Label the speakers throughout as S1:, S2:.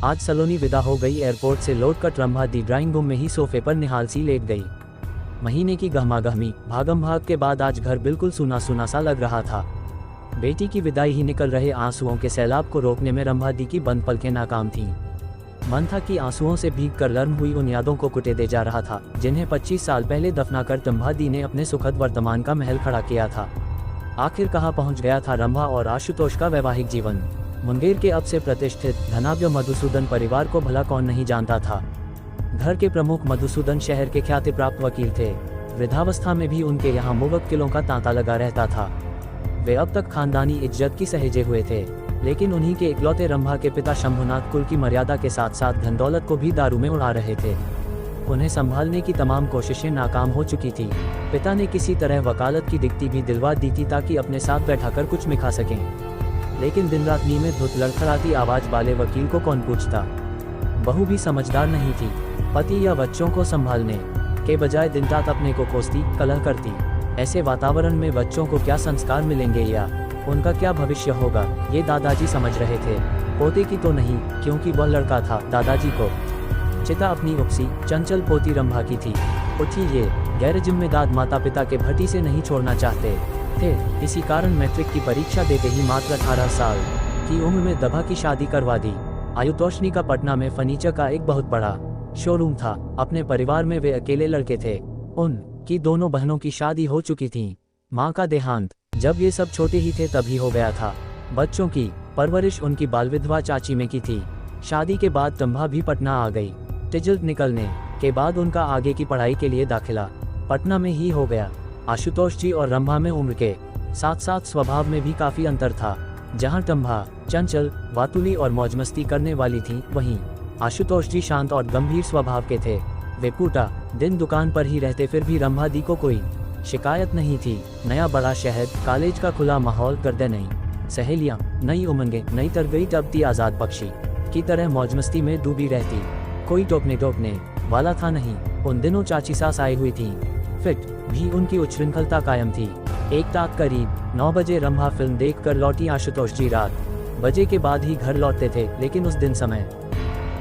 S1: आज सलोनी विदा हो गई। एयरपोर्ट से लौटकर रंभा दी ड्राइंग रूम में ही सोफे पर निहाल सी लेट गई। महीने की गहमागहमी भागम भाग के बाद आज घर बिल्कुल सूना सूना सा लग रहा था। बेटी की विदाई ही निकल रहे आंसुओं के सैलाब को रोकने में रंभा दी की बंद पलकें नाकाम थीं। मन था कि आंसुओं से भीग कर नर्म हुई उन यादों को कुटे दे जा रहा था, जिन्हें 25 साल पहले दफनाकर रंभा दी ने अपने सुखद वर्तमान का महल खड़ा किया था। आखिर कहाँ पहुँच गया था रंभा और आशुतोष का वैवाहिक जीवन। मुंगेर के अब से प्रतिष्ठित धनाढ्य मधुसूदन परिवार को भला कौन नहीं जानता था। घर के प्रमुख मधुसूदन शहर के ख्याति प्राप्त वकील थे। वृद्धावस्था में भी उनके यहाँ मुवक्किलों का तांता लगा रहता था। वे अब तक खानदानी इज्जत की सहेजे हुए थे, लेकिन उन्हीं के इकलौते रंभा के पिता शंभुनाथ कुल की मर्यादा के साथ साथ धन दौलत को भी दारू में उड़ा रहे थे। उन्हें संभालने की तमाम कोशिशें नाकाम हो चुकी थी। पिता ने किसी तरह वकालत की डिग्री भी दिलवा दी थी ताकि अपने साथ बैठाकर कुछ मिखा सकें, लेकिन दिन रात नींद में धुत लड़खड़ाती आवाज वाले वकील को कौन पूछता। बहू भी समझदार नहीं थी। पति या बच्चों को संभालने के बजाय दिन रात अपने को कोसती, कलह करती। ऐसे वातावरण में बच्चों को क्या संस्कार मिलेंगे या उनका क्या भविष्य होगा, ये दादाजी समझ रहे थे। पोते की तो नहीं, क्योंकि वह लड़का था। दादाजी को चिता अपनी उकसी चंचल पोती रंभा की थी। उठी ये गैर जिम्मेदार माता पिता के भट्टी से नहीं छोड़ना चाहते थे। इसी कारण मैट्रिक की परीक्षा देते ही मात्र 18 साल की उम्र में दभा की शादी करवा दी। आयुतोषनी का पटना में फर्नीचर का एक बहुत बड़ा शोरूम था। अपने परिवार में वे अकेले लड़के थे। उनकी दोनों बहनों की शादी हो चुकी थी। माँ का देहांत जब ये सब छोटे ही थे तभी हो गया था। बच्चों की परवरिश उनकी बाल विधवा चाची में की थी। शादी के बाद रंभा भी पटना आ गई। रिजल्ट निकलने के बाद उनका आगे की पढ़ाई के लिए दाखिला पटना में ही हो गया। आशुतोष जी और रंभा में उम्र के साथ साथ स्वभाव में भी काफी अंतर था। जहाँ रंभा चंचल, वातुली और मौजमस्ती करने वाली थी, वहीं आशुतोष जी शांत और गंभीर स्वभाव के थे। वे पूरा दिन दुकान पर ही रहते, फिर भी रंभा दी को कोई शिकायत नहीं थी। नया बड़ा शहर, कॉलेज का खुला माहौल, गर्दे नई सहेलियां, नई उमंगें, नई तरगई टपती आजाद पक्षी की तरह मौजमस्ती में डूबी रहती। कोई टोकने वाला था नहीं। उन दिनों चाची सास आई हुई थी। फिट भी उनकी उच्छृंखलता कायम थी। एक रात करीब 9 बजे रंभा फिल्म देखकर लौटी। आशुतोष जी रात बजे के बाद ही घर लौटते थे, लेकिन उस दिन समय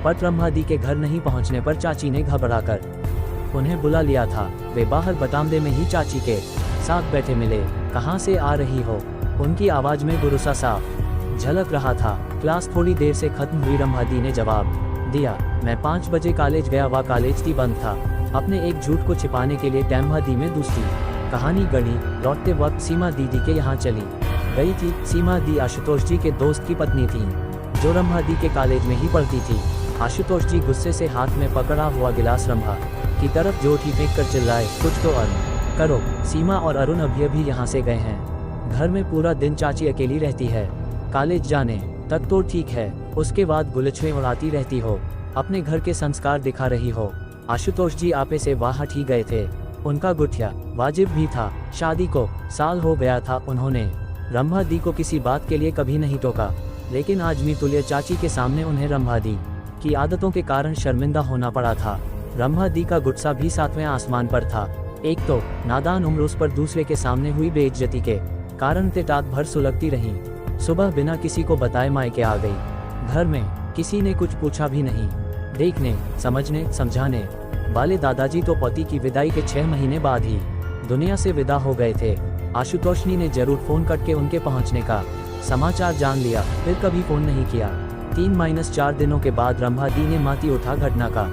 S1: पर रंभा दी के घर नहीं पहुंचने पर चाची ने घबराकर उन्हें बुला लिया था। वे बाहर बरामदे में ही चाची के साथ बैठे मिले। कहाँ से आ रही हो? उनकी आवाज में गुस्सा साफ झलक रहा था। क्लास थोड़ी देर से खत्म हुई, रंभा दी ने जवाब दिया। मैं 5 बजे कॉलेज गया, वह कॉलेज थी बंद था। अपने एक झूठ को छिपाने के लिए रंभा दी में दूसरी कहानी गढ़ी। लौटते वक्त सीमा दीदी के यहाँ चली गई थी। सीमा दी आशुतोष जी के दोस्त की पत्नी थी, जो रंभा दी के कॉलेज में ही पढ़ती थी। आशुतोष जी गुस्से से हाथ में पकड़ा हुआ गिलास रंभा की तरफ जोर ही फेंक कर चिल्लाए, कुछ तो अर्न करो। सीमा और अरुण अभी यहाँ से गए हैं। घर में पूरा दिन चाची अकेली रहती है। कॉलेज जाने तक तो ठीक है, उसके बाद गुलछुएं उड़ाती रहती हो, अपने घर के संस्कार दिखा रही हो। आशुतोष जी आपे से वाह ही गए थे। उनका गुठिया वाजिब भी था। शादी को साल हो गया था। उन्होंने रंभा दी को किसी बात के लिए कभी नहीं टोका, लेकिन आज मितुल्य चाची के सामने उन्हें रंभा दी की आदतों के कारण शर्मिंदा होना पड़ा था। रंभा दी का गुस्सा भी 7वें आसमान पर था। एक तो नादान उम्र, उस पर दूसरे के सामने हुई बेइज्जती के कारण ते रात भर सुलगती रही। सुबह बिना किसी को बताए मायके आ गई। घर में किसी ने कुछ पूछा भी नहीं। देखने, समझने, समझाने वाले दादाजी तो पति की विदाई के 6 महीने बाद ही दुनिया से विदा हो गए थे। आशुतोषनी ने जरूर फोन करके उनके पहुंचने का समाचार जान लिया, फिर कभी फोन नहीं किया। 3-4 दिनों के बाद रंभा दी ने माती उठा घटना का